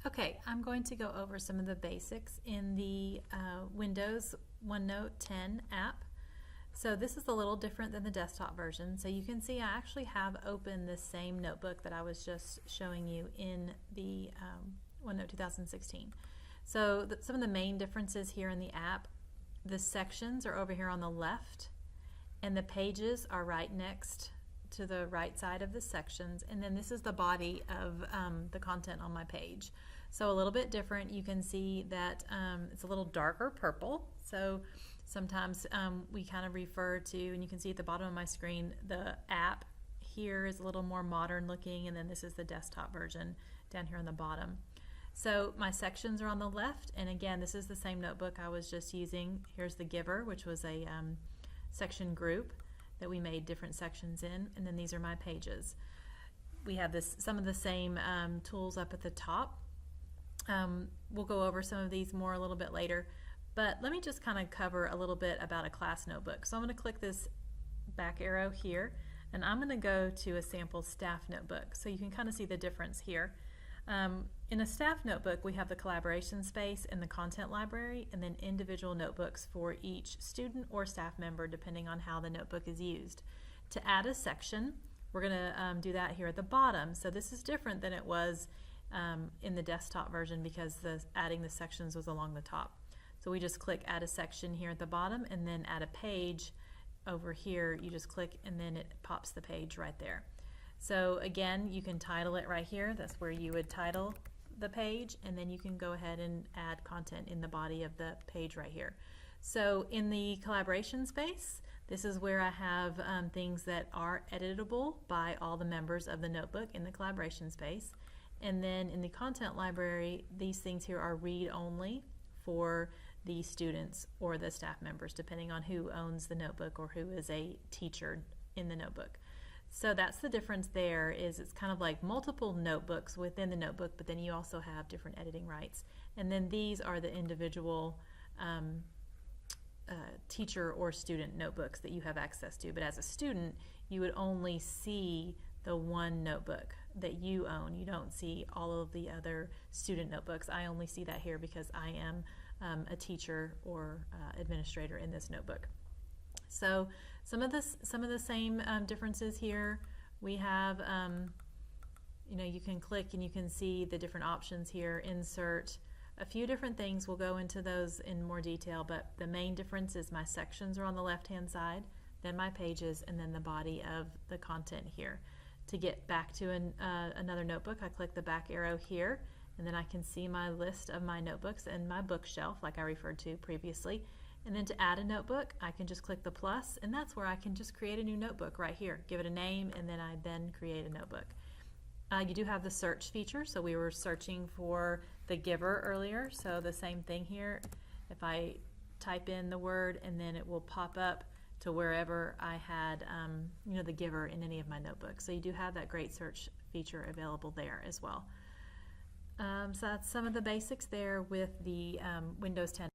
Okay, I'm going to go over some of the basics in the Windows OneNote 10 app. So this is a little different than the desktop version. So you can see I actually have open the same notebook that I was just showing you in the OneNote 2016. So some of the main differences here in the app, the sections are over here on the left and the pages are right next to the right side of the sections, and then this is the body of the content on my page. So a little bit different. You can see that it's a little darker purple, so sometimes we kind of refer to, and you can see at the bottom of my screen, the app here is a little more modern looking, and then this is the desktop version down here on the bottom. So my sections are on the left, and again, this is the same notebook I was just using. Here's the giver, which was a section group that we made different sections in, and then these are my pages. We have some of the same tools up at the top. We'll go over some of these more a little bit later, but let me just kind of cover a little bit about a class notebook. So I'm going to click this back arrow here, and I'm going to go to a sample staff notebook so you can kind of see the difference here. In a staff notebook, we have the collaboration space and the content library, and then individual notebooks for each student or staff member depending on how the notebook is used. To add a section, we're going to do that here at the bottom. So this is different than it was in the desktop version because adding the sections was along the top. So we just click add a section here at the bottom, and then add a page over here. You just click and then it pops the page right there. So again, you can title it right here. That's where you would title the page, and then you can go ahead and add content in the body of the page right here. So in the collaboration space, this is where I have things that are editable by all the members of the notebook in the collaboration space. And then in the content library, these things here are read-only for the students or the staff members, depending on who owns the notebook or who is a teacher in the notebook. So that's the difference there, is it's kind of like multiple notebooks within the notebook, but then you also have different editing rights. And then these are the individual teacher or student notebooks that you have access to. But as a student, you would only see the one notebook that you own. You don't see all of the other student notebooks. I only see that here because I am a teacher or administrator in this notebook. So some of the same differences here. We have, you can click and you can see the different options here, insert, a few different things. We'll go into those in more detail, but the main difference is my sections are on the left-hand side, then my pages, and then the body of the content here. To get back to another notebook, I click the back arrow here, and then I can see my list of my notebooks and my bookshelf like I referred to previously. And then to add a notebook, I can just click the plus, and that's where I can just create a new notebook right here. Give it a name, and then I create a notebook. You do have the search feature, so we were searching for the giver earlier, so the same thing here. If I type in the word, and then it will pop up to wherever I had the giver in any of my notebooks. So you do have that great search feature available there as well. So that's some of the basics there with the Windows 10.